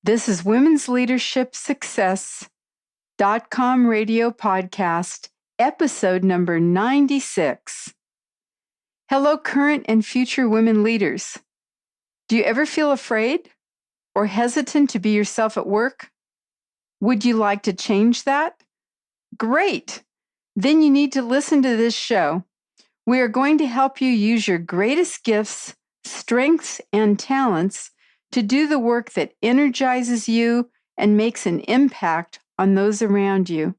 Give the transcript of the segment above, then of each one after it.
This is Women's Leadership Success.com radio podcast, episode number 96. Hello, current and future women leaders. Do you ever feel afraid or hesitant to be yourself at work? Would you like to change that? Great! Then you need to listen to this show. We are going to help you use your greatest gifts, strengths, and talents to do the work that energizes you and makes an impact on those around you.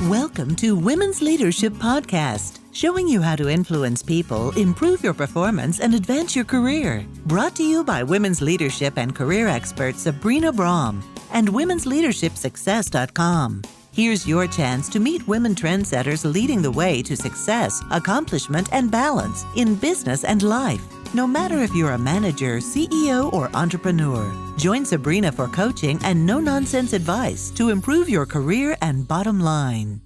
Welcome to Women's Leadership Podcast, showing you how to influence people, improve your performance, and advance your career. Brought to you by women's leadership and career expert Sabrina Brahm and womensleadershipsuccess.com. Here's your chance to meet women trendsetters leading the way to success, accomplishment, and balance in business and life. No matter if you're a manager, CEO, or entrepreneur, join Sabrina for coaching and no-nonsense advice to improve your career and bottom line.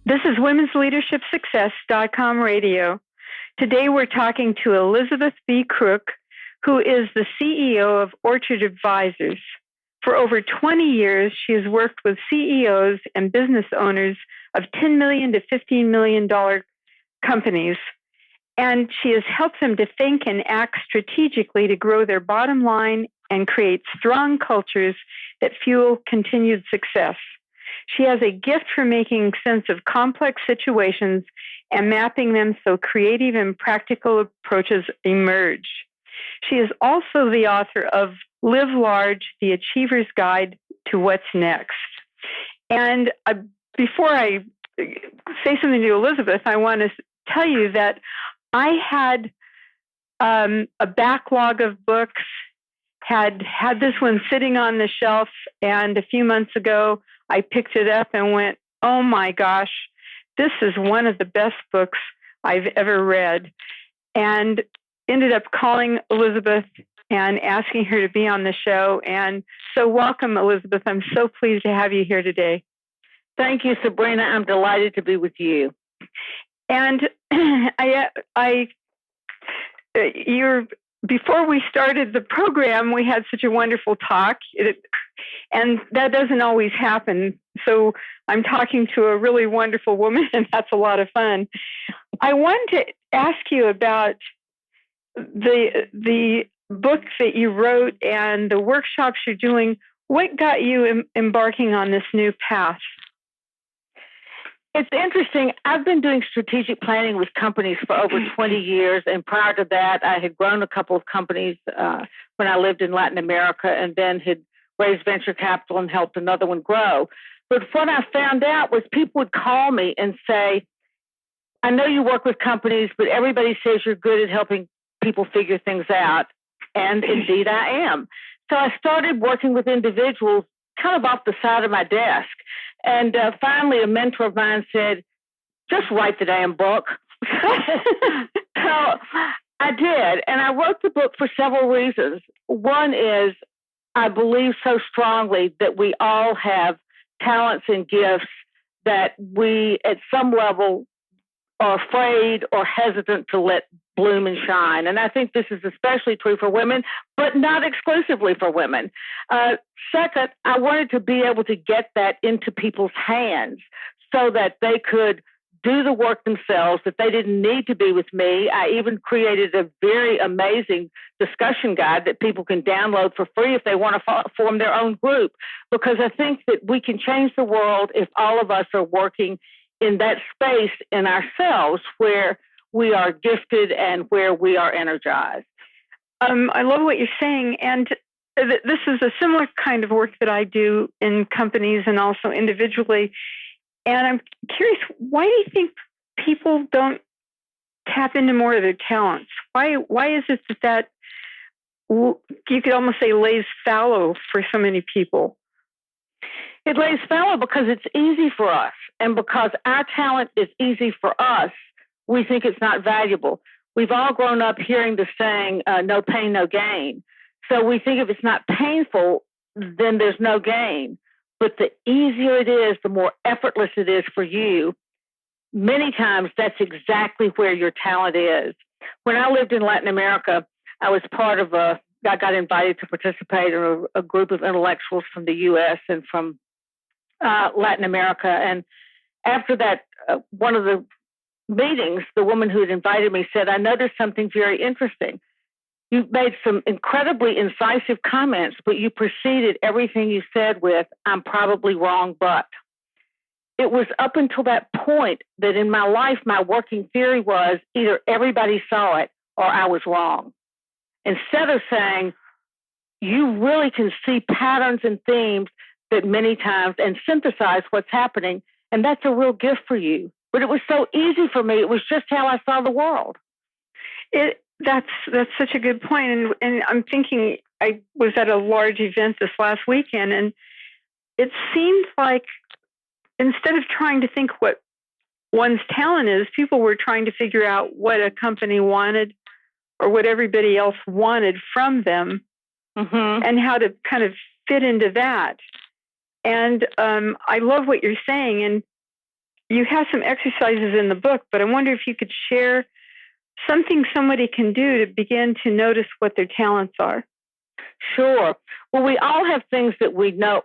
This is Women's Leadership Success.com radio. Today we're talking to Elizabeth B. Crook, who is the CEO of Orchard Advisors. For over 20 years, she has worked with CEOs and business owners of $10 million to $15 million companies, and she has helped them to think and act strategically to grow their bottom line and create strong cultures that fuel continued success. She has a gift for making sense of complex situations and mapping them so creative and practical approaches emerge. She is also the author of Live Large, The Achiever's Guide to What's Next. And before I say something to Elizabeth, I want to tell you that I had a backlog of books, had this one sitting on the shelf, and a few months ago, I picked it up and went, oh my gosh, this is one of the best books I've ever read. And ended up calling Elizabeth and asking her to be on the show. And so welcome, Elizabeth. I'm so pleased to have you here today. Thank you, Sabrina. I'm delighted to be with you. And before we started the program, we had such a wonderful talk, and that doesn't always happen. So I'm talking to a really wonderful woman, and that's a lot of fun. I wanted to ask you about the book that you wrote and the workshops you're doing. What got you embarking on this new path? It's interesting. I've been doing strategic planning with companies for over 20 years. And prior to that, I had grown a couple of companies when I lived in Latin America, and then had raised venture capital and helped another one grow. But what I found out was people would call me and say, I know you work with companies, but everybody says you're good at helping people figure things out. And indeed I am. So I started working with individuals kind of off the side of my desk. And finally, a mentor of mine said, just write the damn book. So I did. And I wrote the book for several reasons. One is I believe so strongly that we all have talents and gifts that we, at some level, are afraid or hesitant to let bloom and shine. And I think this is especially true for women, but not exclusively for women. Second, I wanted to be able to get that into people's hands so that they could do the work themselves, that they didn't need to be with me. I even created a very amazing discussion guide that people can download for free if they want to form their own group, because I think that we can change the world if all of us are working in that space in ourselves where we are gifted and where we are energized. I love what you're saying. And this is a similar kind of work that I do in companies and also individually. And I'm curious, why do you think people don't tap into more of their talents? Why is it that you could almost say lays fallow for so many people? It lays fallow because it's easy for us. And because our talent is easy for us, we think it's not valuable. We've all grown up hearing the saying, no pain, no gain. So we think if it's not painful, then there's no gain. But the easier it is, the more effortless it is for you. Many times that's exactly where your talent is. When I lived in Latin America, I was part of a I got invited to participate in a group of intellectuals from the U.S. and from Latin America. And after that, one of the meetings, the woman who had invited me said, I noticed something very interesting. You made some incredibly incisive comments, but you preceded everything you said with, I'm probably wrong, but. It was up until that point that in my life, my working theory was either everybody saw it or I was wrong. Instead of saying, you really can see patterns and themes that many times and synthesize what's happening, and that's a real gift for you. But it was so easy for me. It was just how I saw the world. That's such a good point. And I'm thinking, I was at a large event this last weekend, and it seemed like instead of trying to think what one's talent is, people were trying to figure out what a company wanted or what everybody else wanted from them, and how to kind of fit into that. And I love what you're saying. And you have some exercises in the book, but I wonder if you could share something somebody can do to begin to notice what their talents are. Sure. Well, we all have things that we know,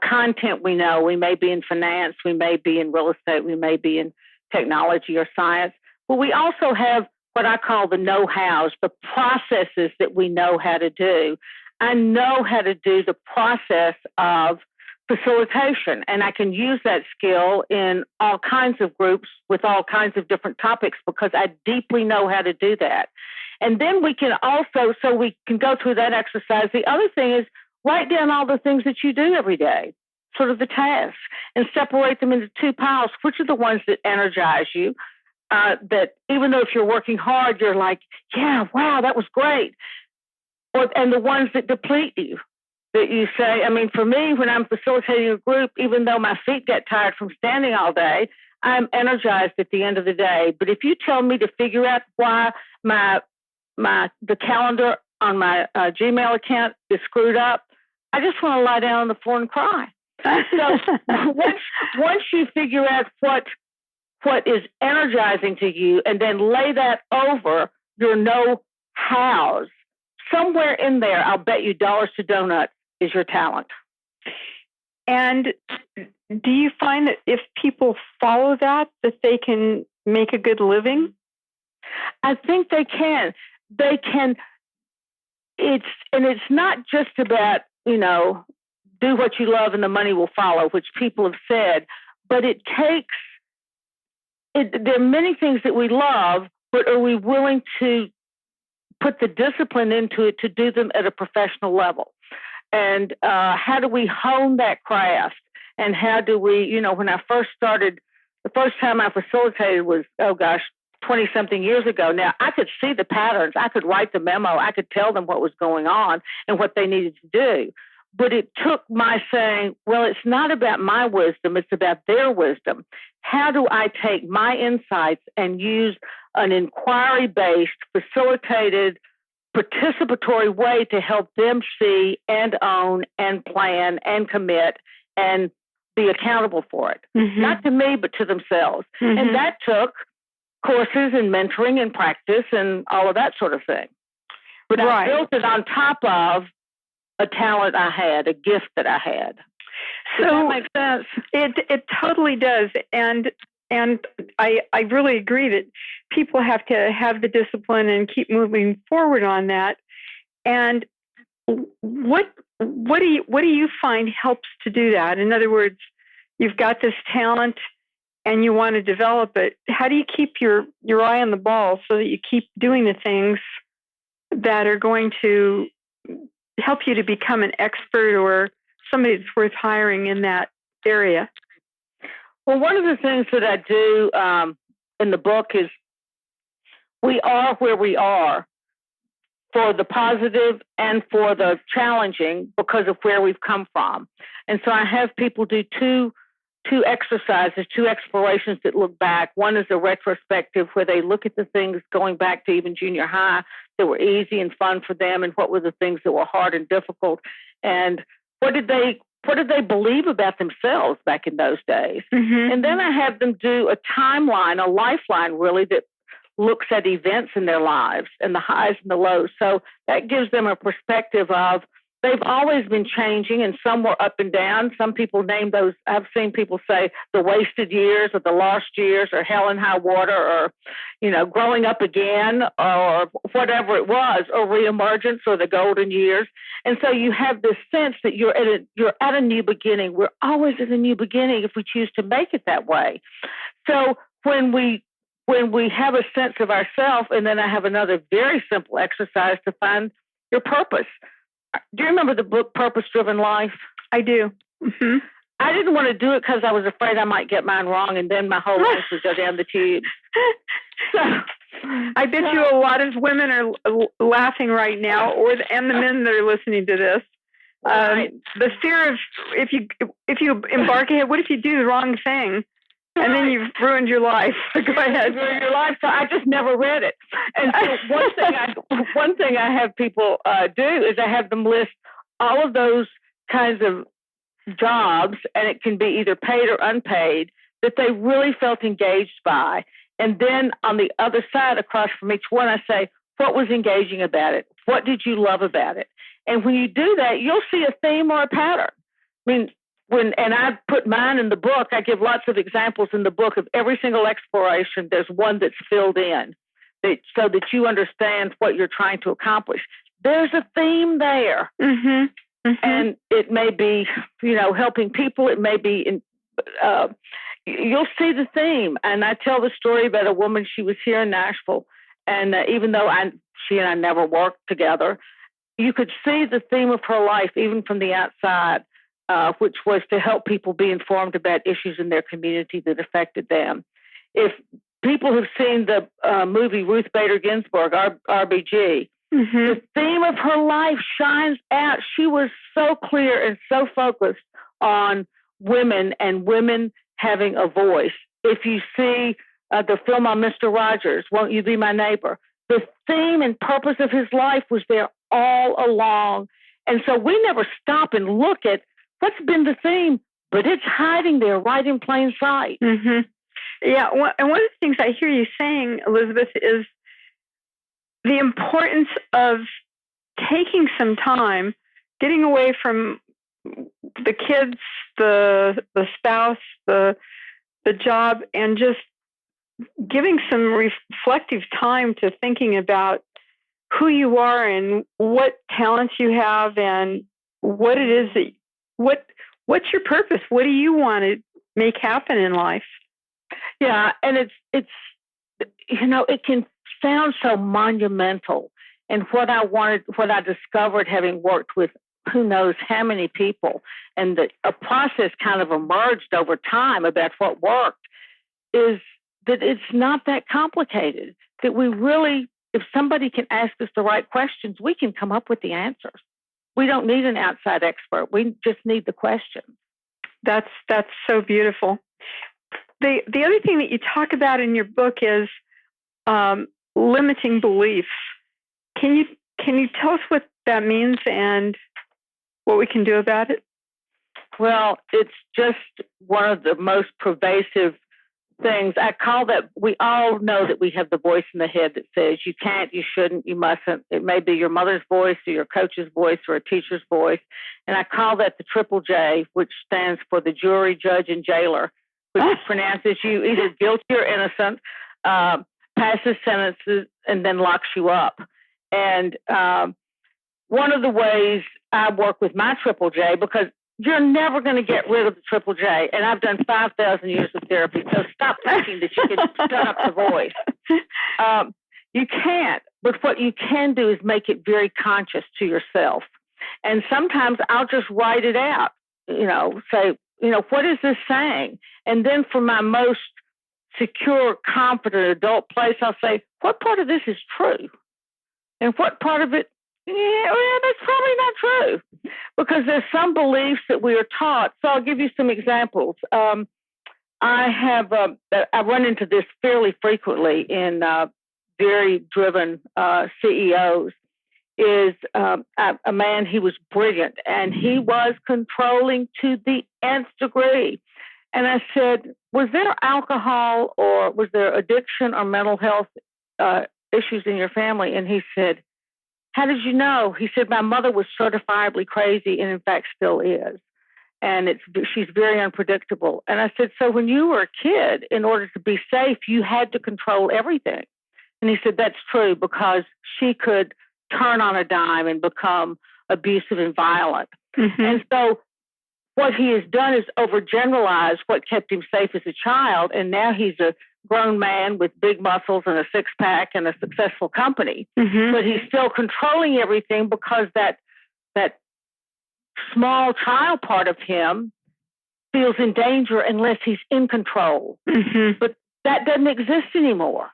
content we know. We may be in finance, we may be in real estate, we may be in technology or science. But we also have what I call the know-hows, the processes that we know how to do. I know how to do the process of facilitation, and I can use that skill in all kinds of groups with all kinds of different topics because I deeply know how to do that. And then we can also, so we can go through that exercise. The other thing is write down all the things that you do every day, sort of the tasks, and separate them into two piles. Which are the ones that energize you, that even though if you're working hard, you're like, yeah, wow, that was great. And the ones that deplete you, that you say, I mean, for me, when I'm facilitating a group, even though my feet get tired from standing all day, I'm energized at the end of the day. But if you tell me to figure out why the calendar on my Gmail account is screwed up, I just want to lie down on the floor and cry. So once you figure out what is energizing to you, and then lay that over your know-hows, somewhere in there, I'll bet you dollars to donuts is your talent. And do you find that if people follow that they can make a good living? I think they can. They can. It's not just about, do what you love and the money will follow, which people have said, but there are many things that we love, but are we willing to put the discipline into it to do them at a professional level? And how do we hone that craft? And how do we, when I first started, the first time I facilitated was, 20-something years ago. Now, I could see the patterns. I could write the memo. I could tell them what was going on and what they needed to do. But it took my saying, well, it's not about my wisdom. It's about their wisdom. How do I take my insights and use an inquiry-based, facilitated, participatory way to help them see and own and plan and commit and be accountable for it? Not to me, but to themselves. And that took courses and mentoring and practice and all of that sort of thing. But I built it on top of a talent I had, a gift that I had. Does that make sense? It totally does. And I really agree that people have to have the discipline and keep moving forward on that. And what do you find helps to do that? In other words, you've got this talent and you want to develop it. How do you keep your eye on the ball so that you keep doing the things that are going to help you to become an expert or somebody that's worth hiring in that area? Well, one of the things that I do in the book is we are where we are for the positive and for the challenging because of where we've come from. And so I have people do two exercises, two explorations that look back. One is a retrospective where they look at the things going back to even junior high that were easy and fun for them, and what were the things that were hard and difficult, and what did they believe about themselves back in those days. And then I have them do a timeline, a lifeline really, that looks at events in their lives and the highs and the lows. So that gives them a perspective of they've always been changing, and some were up and down. Some people name those. I've seen people say the wasted years or the lost years or hell and high water or, growing up again or whatever it was, or reemergence or the golden years. And so you have this sense that you're at a new beginning. We're always at a new beginning if we choose to make it that way. So when we have a sense of ourselves, and then I have another very simple exercise to find your purpose. Do you remember the book Purpose Driven Life? I do. Mm-hmm. I didn't want to do it because I was afraid I might get mine wrong, and then my whole life would go down the tube. So, I bet you a lot of women are laughing right now, and the men that are listening to this. Right. The fear of if you embark ahead, what if you do the wrong thing? And then you've ruined your life. Go ahead. Ruined your life. So I just never read it. And so one thing I have people do is I have them list all of those kinds of jobs, and it can be either paid or unpaid, that they really felt engaged by. And then on the other side, across from each one, I say, what was engaging about it? What did you love about it? And when you do that, you'll see a theme or a pattern. I mean, and I put mine in the book, I give lots of examples in the book of every single exploration. There's one that's filled in so that you understand what you're trying to accomplish. There's a theme there. Mm-hmm. Mm-hmm. And it may be, helping people. It may be, you'll see the theme. And I tell the story about a woman, she was here in Nashville. And even though she and I never worked together, you could see the theme of her life, even from the outside, which was to help people be informed about issues in their community that affected them. If people have seen the movie Ruth Bader Ginsburg, RBG, mm-hmm. the theme of her life shines out. She was so clear and so focused on women and women having a voice. If you see the film on Mr. Rogers, Won't You Be My Neighbor, the theme and purpose of his life was there all along. And so we never stop and look at what's been the theme, but it's hiding there right in plain sight. Mm-hmm. Yeah, and one of the things I hear you saying, Elizabeth, is the importance of taking some time, getting away from the kids, the spouse, the job, and just giving some reflective time to thinking about who you are and what talents you have and what it is that what's your purpose? What do you want to make happen in life? Yeah, and it's it can sound so monumental. And what I discovered having worked with who knows how many people, and a process kind of emerged over time about what worked, is that it's not that complicated. That we really, if somebody can ask us the right questions, we can come up with the answers. We don't need an outside expert. We just need the question. That's so beautiful. The other thing that you talk about in your book is limiting beliefs. Can you tell us what that means and what we can do about it? Well, it's just one of the most pervasive things. I call that, we all know that we have the voice in the head that says you can't, you shouldn't, you mustn't. It may be your mother's voice or your coach's voice or a teacher's voice. And I call that the triple J, which stands for the jury, judge, and jailer, which pronounces you either guilty or innocent, passes sentences, and then locks you up. And one of the ways I work with my triple J, because you're never going to get rid of the triple J. And I've done 5,000 years of therapy, so stop thinking that you can shut up the voice. You can't, but what you can do is make it very conscious to yourself. And sometimes I'll just write it out, say, what is this saying? And then for my most secure, confident adult place, I'll say, what part of this is true? And what part of it, that's probably not true, because there's some beliefs that we are taught. So I'll give you some examples. I run into this fairly frequently in very driven CEOs. Is a man, he was brilliant, and he was controlling to the nth degree. And I said, was there alcohol or was there addiction or mental health issues in your family?" And he said, "How did you know?" He said, "My mother was certifiably crazy, and in fact still is. And she's very unpredictable." And I said, "So when you were a kid, in order to be safe, you had to control everything." And he said, "That's true, because she could turn on a dime and become abusive and violent." Mm-hmm. And so what he has done is overgeneralize what kept him safe as a child. And now he's a grown man with big muscles and a six pack and a successful company. Mm-hmm. But he's still controlling everything because that small child part of him feels in danger unless he's in control. Mm-hmm. But that doesn't exist anymore.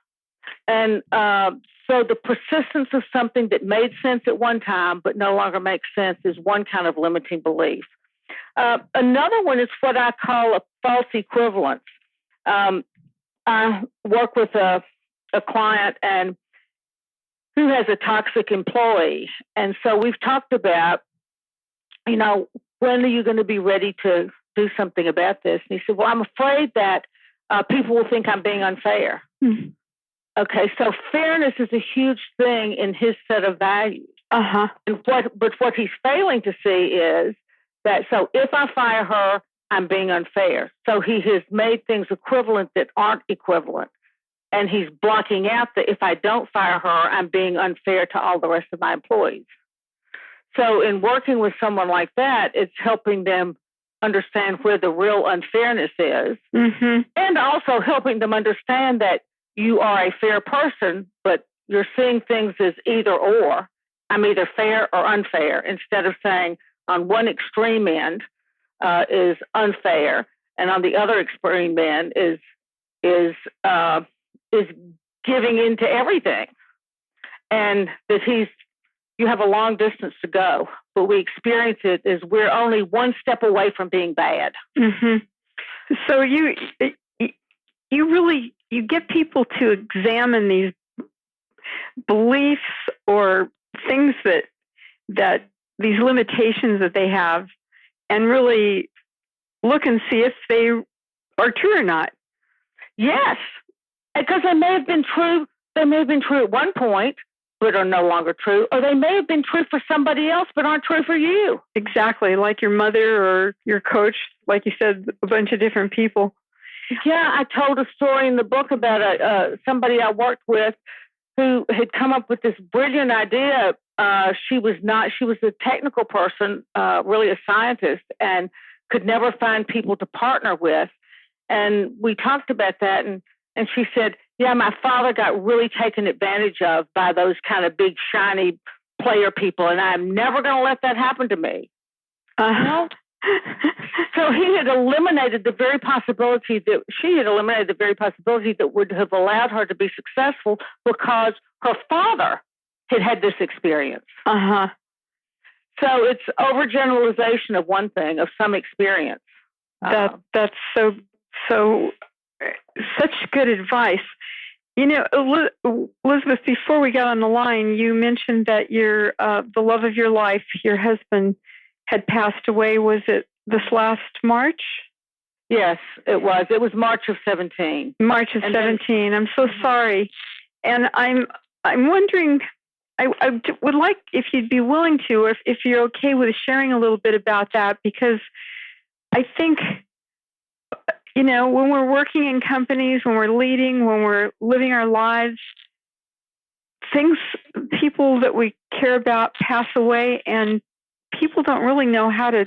And so the persistence of something that made sense at one time but no longer makes sense is one kind of limiting belief. Another one is what I call a false equivalence. I work with a client and who has a toxic employee. And so we've talked about, when are you going to be ready to do something about this? And he said, "Well, I'm afraid that people will think I'm being unfair." Mm-hmm. Okay, so fairness is a huge thing in his set of values. Uh-huh. And what he's failing to see is that, so if I fire her, I'm being unfair. So he has made things equivalent that aren't equivalent. And he's blocking out that if I don't fire her, I'm being unfair to all the rest of my employees. So in working with someone like that, it's helping them understand where the real unfairness is. Mm-hmm. And also helping them understand that you are a fair person, but you're seeing things as either or. I'm either fair or unfair, instead of saying on one extreme end is unfair, and on the other extreme end is giving in to everything. And that you have a long distance to go, but we experience it as we're only one step away from being bad. Mm-hmm. So you get people to examine these beliefs or things that these limitations that they have, and really look and see if they are true or not. Yes, because they may have been true. They may have been true at one point, but are no longer true, or they may have been true for somebody else, but aren't true for you. Exactly, like your mother or your coach, like you said, a bunch of different people. Yeah, I told a story in the book about somebody I worked with who had come up with this brilliant idea. She was a technical person, really a scientist, and could never find people to partner with. And we talked about that, and she said, "Yeah, my father got really taken advantage of by those kind of big, shiny player people, and I'm never going to let that happen to me." Uh-huh. So he had eliminated the very possibility that she had eliminated the very possibility that would have allowed her to be successful, because her father had this experience. Uh-huh. So it's overgeneralization of one thing, of some experience. That's so such good advice. Elizabeth, before we got on the line, you mentioned that the love of your life, your husband, had passed away. Was it this last March? Yes, it was. It was March of 17. March of 17. I'm so sorry. And I'm wondering, I would like if you'd be willing to, or if you're okay with sharing a little bit about that, because I think, when we're working in companies, when we're leading, when we're living our lives, people that we care about pass away, and people don't really know how to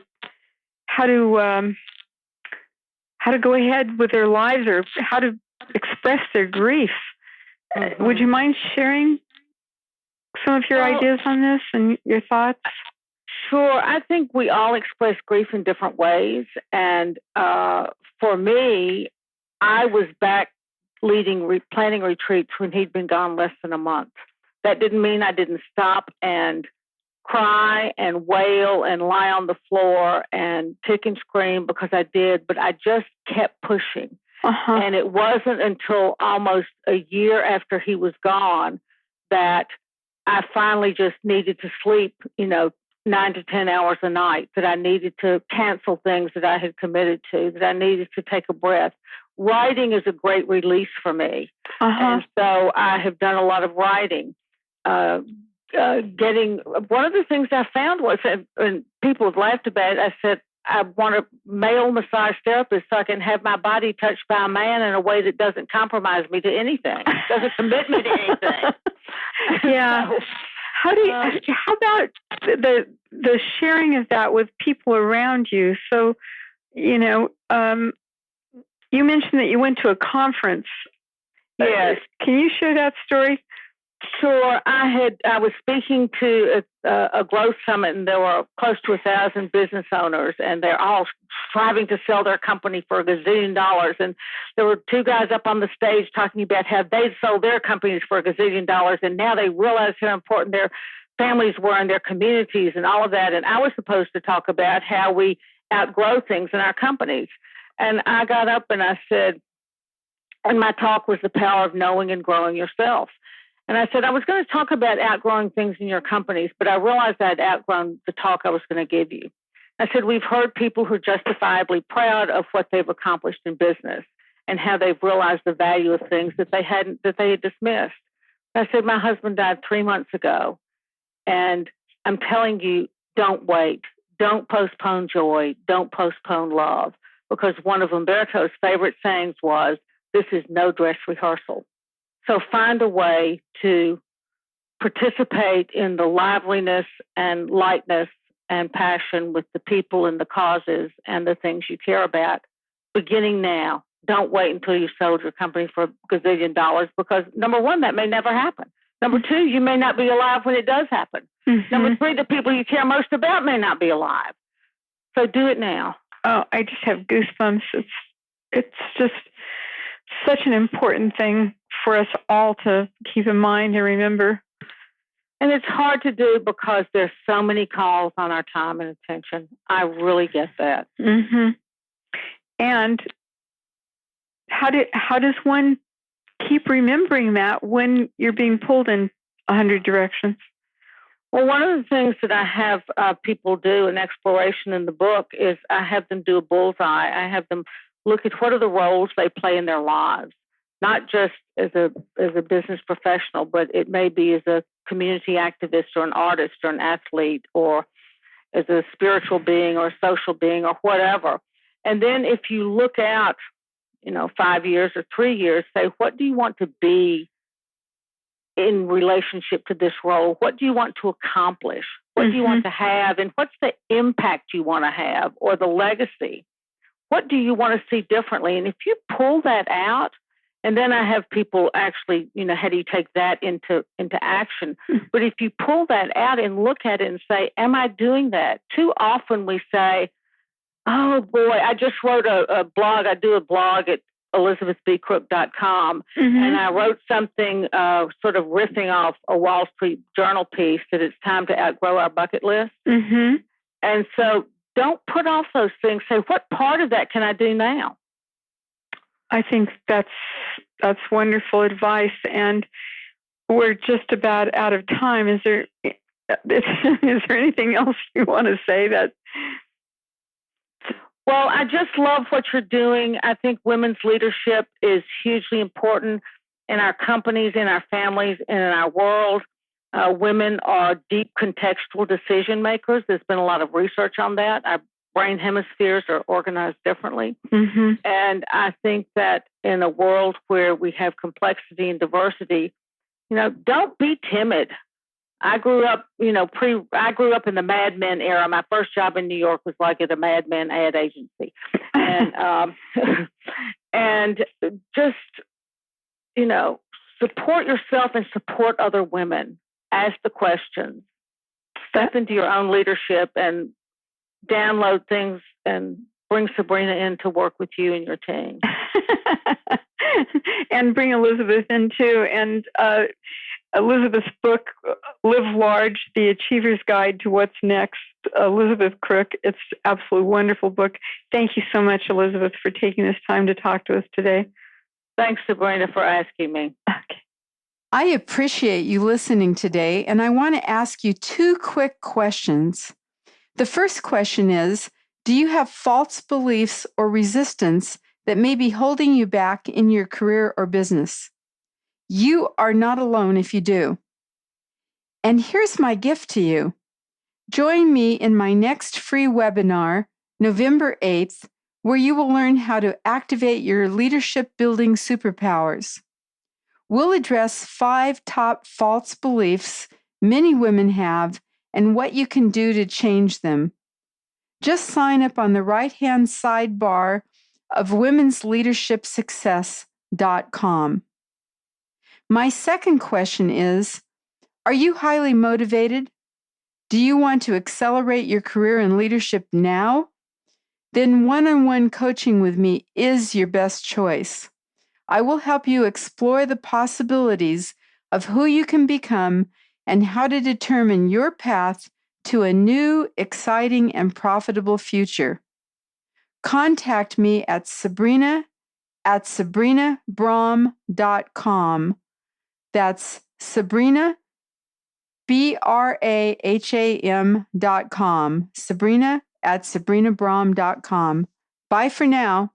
go ahead with their lives, or how to express their grief. Mm-hmm. Would you mind sharing some of your ideas on this and your thoughts? Sure. I think we all express grief in different ways. And for me, I was back leading planning retreats when he'd been gone less than a month. That didn't mean I didn't stop and cry and wail and lie on the floor and kick and scream, because I did, but I just kept pushing. Uh-huh. And it wasn't until almost a year after he was gone that I finally just needed to sleep, 9 to 10 hours a night, that I needed to cancel things that I had committed to, that I needed to take a breath. writing is a great release for me. Uh-huh. And so I have done a lot of writing. Getting one of the things I found was, and people have laughed about it, I said, I want a male massage therapist so I can have my body touched by a man in a way that doesn't compromise me to anything, doesn't commit me to anything. Yeah. So, How about the sharing of that with people around you? So, you know, you mentioned that you went to a conference. yes. Can you share that story? Sure. I was speaking to a growth summit, and there were close to 1,000 business owners, and they're all striving to sell their company for $1 gazillion. And there were two guys up on the stage talking about how they'd sold their companies for $1 gazillion, and now they realized how important their families were in their communities and all of that. And I was supposed to talk about how we outgrow things in our companies. And I got up and I said, and my talk was the power of knowing and growing yourself. And I said, I was going to talk about outgrowing things in your companies, but I realized I'd outgrown the talk I was going to give you. I said, we've heard people who are justifiably proud of what they've accomplished in business and how they've realized the value of things that they had dismissed. I said, my husband died 3 months ago, and I'm telling you, don't wait. Don't postpone joy. Don't postpone love, because one of Umberto's favorite sayings was, this is no dress rehearsal. So find a way to participate in the liveliness and lightness and passion with the people and the causes and the things you care about, beginning now. Don't wait until you've sold your company for $1 gazillion, because number one, that may never happen. Number two, you may not be alive when it does happen. Mm-hmm. Number three, the people you care most about may not be alive. So do it now. Oh, I just have goosebumps. It's just such an important thing for us all to keep in mind and remember. And it's hard to do because there's so many calls on our time and attention. I really get that. Mm-hmm. And how does one keep remembering that when you're being pulled in 100 directions? Well, one of the things that I have people do in exploration in the book is I have them do a bullseye. I have them look at what are the roles they play in their lives, not just as a business professional, but it may be as a community activist or an artist or an athlete or as a spiritual being or a social being or whatever. And then if you look out, 5 years or 3 years, say, what do you want to be in relationship to this role? What do you want to accomplish? What do you want to have? And what's the impact you want to have or the legacy? What do you want to see differently? And if you pull that out, and then I have people actually, how do you take that into action? But if you pull that out and look at it and say, am I doing that? Too often we say, oh boy, I just wrote a blog. I do a blog at ElizabethBCrook.com, and I wrote something sort of riffing off a Wall Street Journal piece that it's time to outgrow our bucket list. And so don't put off those things. Say, what part of that can I do now? I think that's wonderful advice, and we're just about out of time. Is there anything else you want to say that? Well, I just love what you're doing. I think women's leadership is hugely important in our companies, in our families, and in our world. Women are deep contextual decision makers. There's been a lot of research on that. Our brain hemispheres are organized differently. And I think that in a world where we have complexity and diversity, don't be timid. I grew up, I grew up in the Mad Men era. My first job in New York was like at a Mad Men ad agency. And, and just, support yourself and support other women. Ask the questions. Step into your own leadership and download things and bring Sabrina in to work with you and your team. And bring Elizabeth in too. And Elizabeth's book, Live Large, The Achiever's Guide to What's Next, Elizabeth Crook. It's an absolutely wonderful book. Thank you so much, Elizabeth, for taking this time to talk to us today. Thanks, Sabrina, for asking me. Okay. I appreciate you listening today, and I want to ask you 2 quick questions. The first question is, do you have false beliefs or resistance that may be holding you back in your career or business. You are not alone if you do. And here's my gift to you. Join me in my next free webinar, November 8th, where you will learn how to activate your leadership building superpowers. We'll address 5 top false beliefs many women have and what you can do to change them. Just sign up on the right-hand sidebar of womensleadershipsuccess.com. My second question is, are you highly motivated? Do you want to accelerate your career in leadership now? Then one-on-one coaching with me is your best choice. I will help you explore the possibilities of who you can become and how to determine your path to a new, exciting, and profitable future. Contact me at sabrina@sabrinabrahm.com. That's Sabrina, BRAHAM.com. Sabrina@sabrinabrahm.com. Bye for now.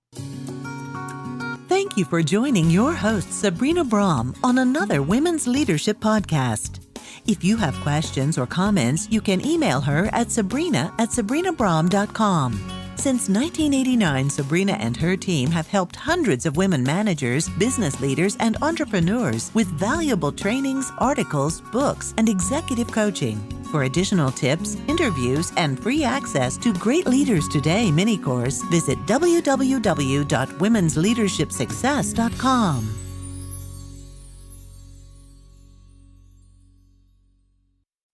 Thank you for joining your host, Sabrina Brahm, on another Women's Leadership Podcast. If you have questions or comments, you can email her at sabrina@sabrinabrahm.com. Since 1989, Sabrina and her team have helped hundreds of women managers, business leaders, and entrepreneurs with valuable trainings, articles, books, and executive coaching. For additional tips, interviews, and free access to Great Leaders Today mini course, visit www.womensleadershipsuccess.com.